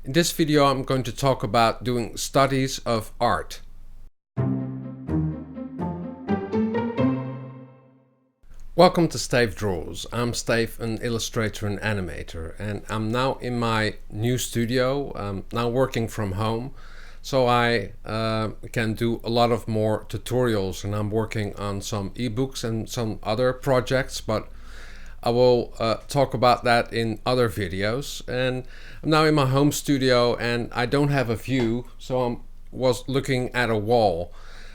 In this video I'm going to talk about doing studies of art. Welcome to Stayf Draws. I'm Stayf, an illustrator and animator, and I'm now in my new studio. I'm now working from home, so I can do a lot of more tutorials, and I'm working on some ebooks and some other projects, but I will talk about that in other videos. And I'm now in my home studio and I don't have a view, so I was looking at a wall.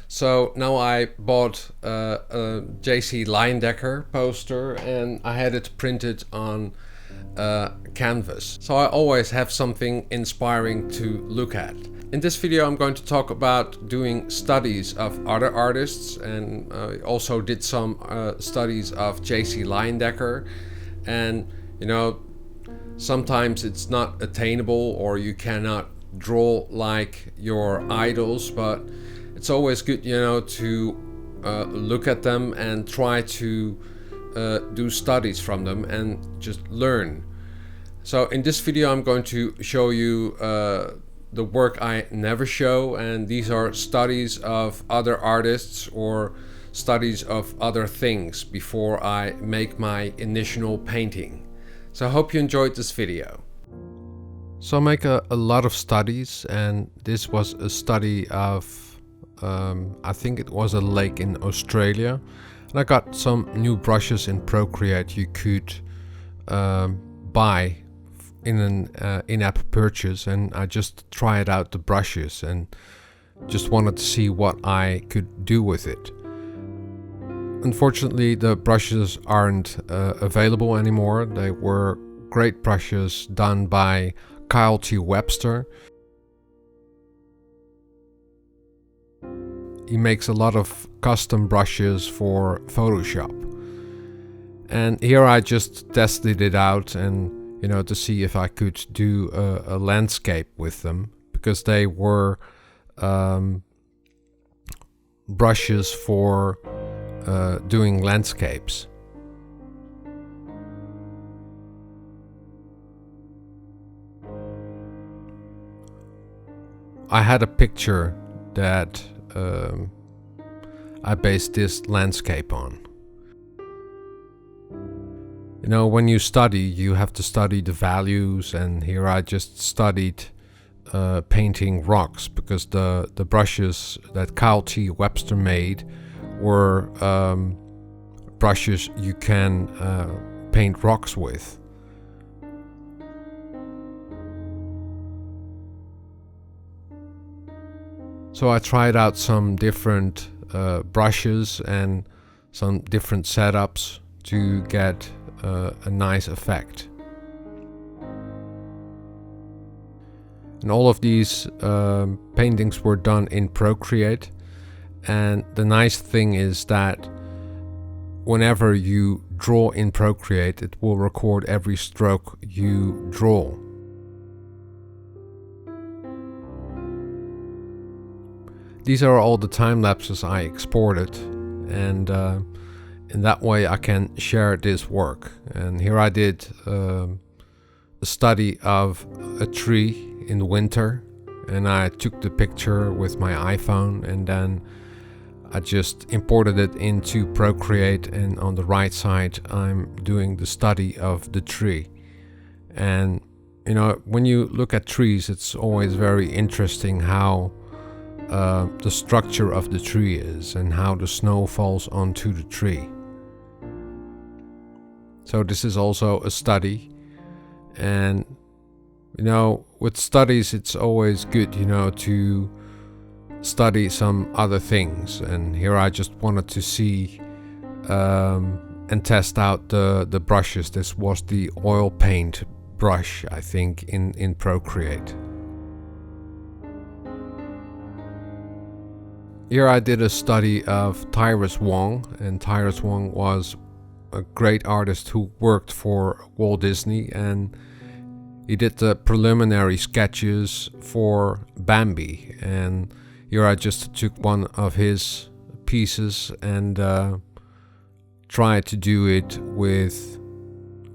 So now I bought a J.C. Leyendecker poster and I had it printed on canvas. So I always have something inspiring to look at. In this video I'm going to talk about doing studies of other artists, and I also did some studies of J.C. Leyendecker. And you know, sometimes it's not attainable or you cannot draw like your idols, but it's always good, you know, to look at them and try to do studies from them and just learn. So in this video I'm going to show you the work I never show, and these are studies of other artists or studies of other things before I make my initial painting. So I hope you enjoyed this video. So I make a lot of studies, and this was a study of I think it was a lake in Australia, and I got some new brushes in Procreate you could buy in an in-app purchase, and I just tried out the brushes and just wanted to see what I could do with it. Unfortunately, the brushes aren't available anymore. They were great brushes done by Kyle T. Webster. He makes a lot of custom brushes for Photoshop. And here I just tested it out, and you know, to see if I could do a landscape with them, because they were brushes for doing landscapes. I had a picture that I based this landscape on. You know, when you study, you have to study the values, and here I just studied painting rocks, because the brushes that Kyle T. Webster made were brushes you can paint rocks with. So I tried out some different brushes and some different setups to get a nice effect. And all of these paintings were done in Procreate, and the nice thing is that whenever you draw in Procreate, it will record every stroke you draw. These are all the time lapses I exported, and in that way I can share this work. And here I did a study of a tree in winter, and I took the picture with my iPhone, and then I just imported it into Procreate, and on the right side I'm doing the study of the tree. And you know, when you look at trees, it's always very interesting how the structure of the tree is and how the snow falls onto the tree. So this is also a study, and you know, with studies it's always good, you know, to study some other things. And here I just wanted to see and test out the brushes. This was the oil paint brush, I think, in Procreate. Here I did a study of Tyrus Wong, and Tyrus Wong was a great artist who worked for Walt Disney, and he did the preliminary sketches for Bambi. And here I just took one of his pieces and tried to do it with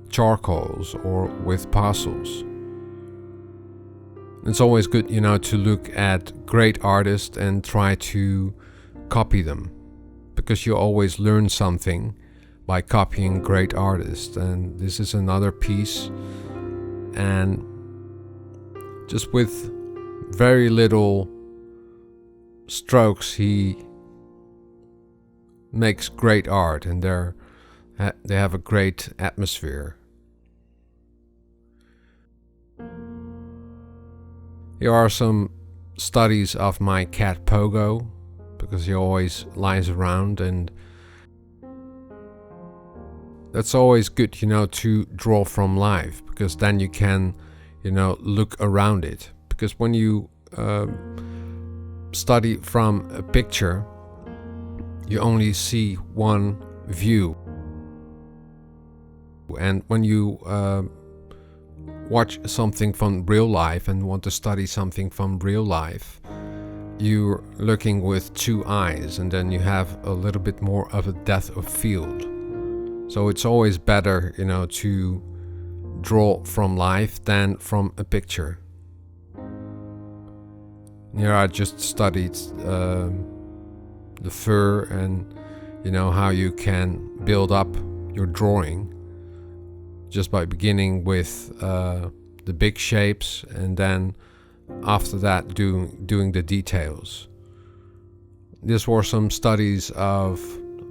charcoals or with pastels. It's always good, to look at great artists and try to copy them, because you always learn something by copying great artists. And this is another piece, and just with very little strokes he makes great art, and they have a great atmosphere. Here are some studies of my cat Pogo, because he always lies around, and that's always good, to draw from life, because then you can, look around it. Because when you study from a picture, you only see one view. And when you watch something from real life and want to study something from real life, you're looking with two eyes, and then you have a little bit more of a depth of field. So it's always better, to draw from life than from a picture. Here I just studied the fur, and how you can build up your drawing just by beginning with the big shapes, and then after that doing the details. These were some studies of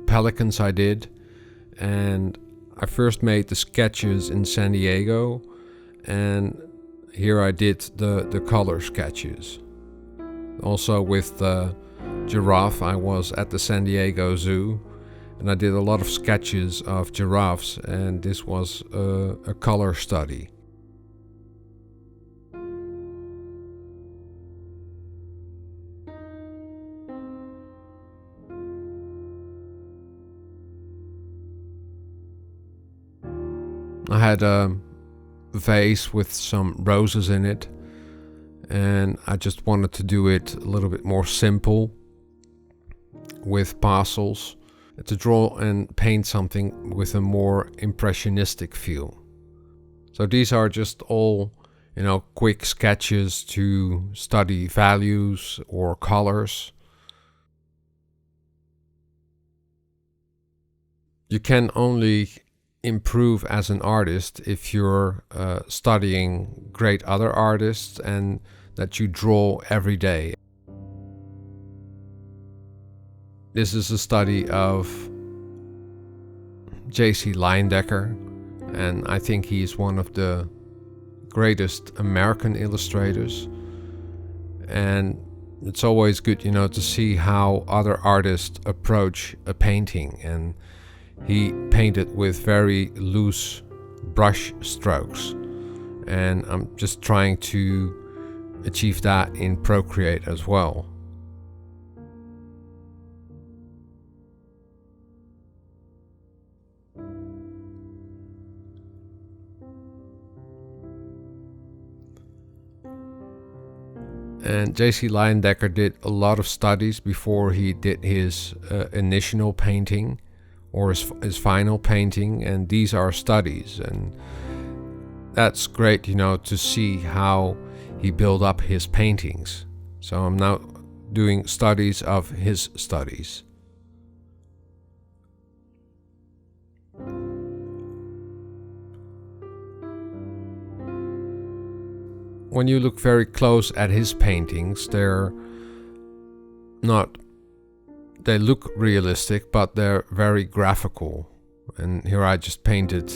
pelicans I did, and I first made the sketches in San Diego, and here I did the color sketches. Also with the giraffe, I was at the San Diego Zoo, and I did a lot of sketches of giraffes, and this was a color study. I had a vase with some roses in it, and I just wanted to do it a little bit more simple with pastels, to draw and paint something with a more impressionistic feel. So these are just all, quick sketches to study values or colors. You can only improve as an artist if you're studying great other artists and that you draw every day. This is a study of J.C. Leyendecker, and I think he's one of the greatest American illustrators. And it's always good, to see how other artists approach a painting. And he painted with very loose brush strokes, and I'm just trying to achieve that in Procreate as well. And J.C. Leyendecker did a lot of studies before he did his initial painting or his final painting, and these are studies, and that's great, to see how he built up his paintings. So I'm now doing studies of his studies. When you look very close at his paintings, they look realistic, but they're very graphical. And here I just painted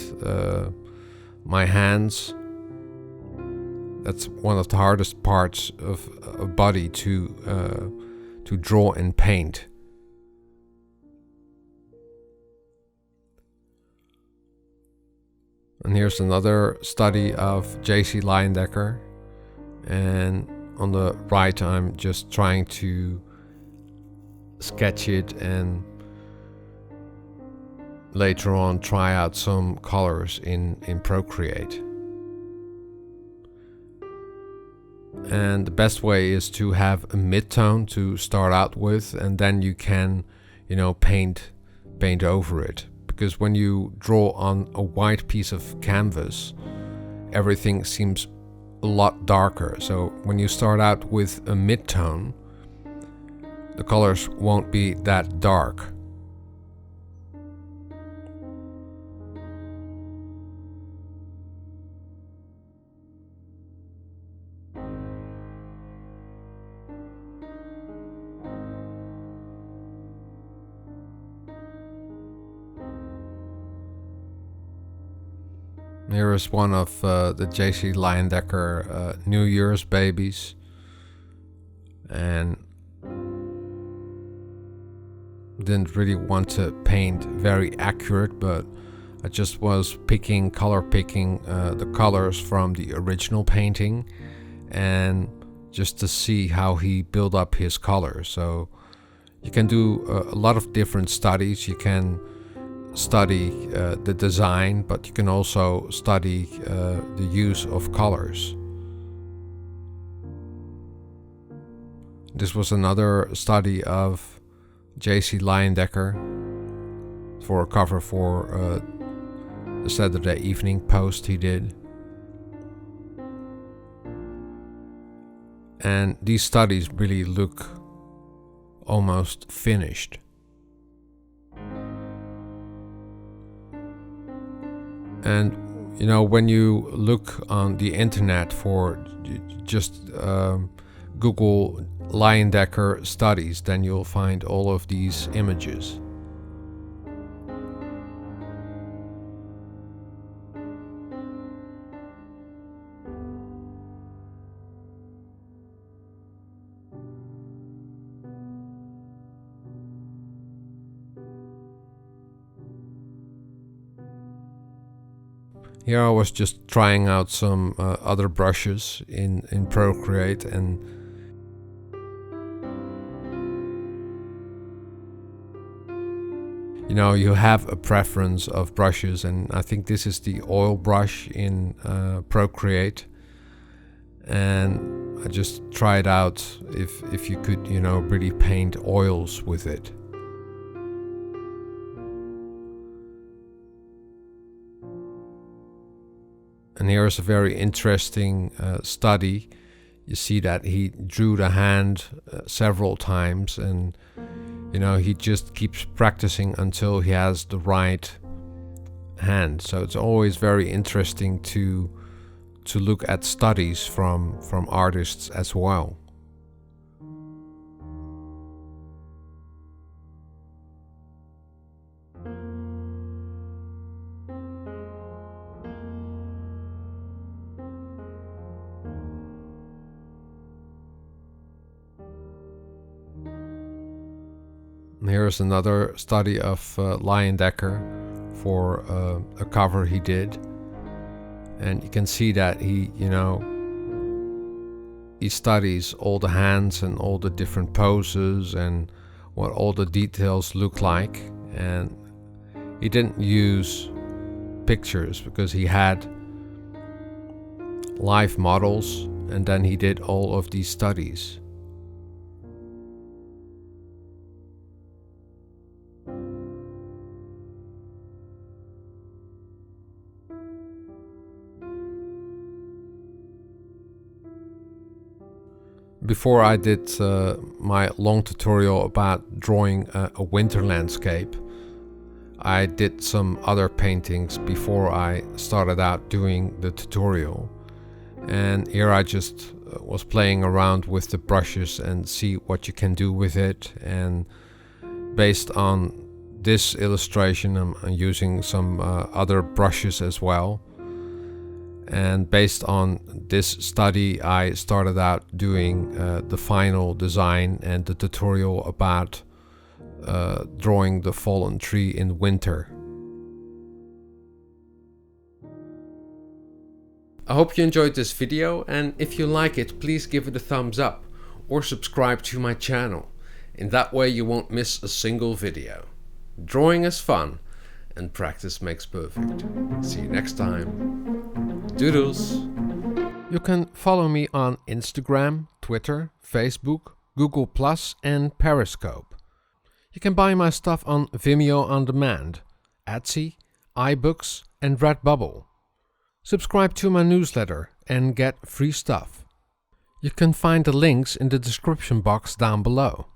my hands. That's one of the hardest parts of a body to draw and paint. And here's another study of J.C. Leyendecker. And on the right, I'm just trying to sketch it and later on try out some colors in Procreate. And the best way is to have a mid-tone to start out with, and then you can, paint over it. Because when you draw on a white piece of canvas, everything seems a lot darker. So when you start out with a mid-tone, the colors won't be that dark. Here is one of the J.C. Leyendecker New Year's babies, and didn't really want to paint very accurate, but I just was color picking the colors from the original painting, and just to see how he built up his colors. So you can do a lot of different studies. You can study the design, but you can also study the use of colors. This was another study of J.C. Leyendecker for a cover for the Saturday Evening Post he did. And these studies really look almost finished. And you know, when you look on the internet for just Google Leyendecker studies, then you'll find all of these images. Here I was just trying out some other brushes in Procreate, and you know, you have a preference of brushes, and I think this is the oil brush in Procreate, and I just tried out if you could, you know, really paint oils with it. And here's a very interesting study. You see that he drew the hand several times, and you know, he just keeps practicing until he has the right hand. So it's always very interesting to look at studies from artists as well. Here's another study of Leyendecker for a cover he did, and you can see that he studies all the hands and all the different poses and what all the details look like, and he didn't use pictures because he had live models, and then he did all of these studies. Before I did my long tutorial about drawing a winter landscape, I did some other paintings before I started out doing the tutorial. And here I just was playing around with the brushes and see what you can do with it. And based on this illustration, I'm using some other brushes as well. And based on this study, I started out doing the final design and the tutorial about drawing the fallen tree in winter. I hope you enjoyed this video, and if you like it, please give it a thumbs up or subscribe to my channel. In that way you won't miss a single video. Drawing is fun, and practice makes perfect. See you next time. Doodles! You can follow me on Instagram, Twitter, Facebook, Google+, and Periscope. You can buy my stuff on Vimeo On Demand, Etsy, iBooks, and Redbubble. Subscribe to my newsletter and get free stuff. You can find the links in the description box down below.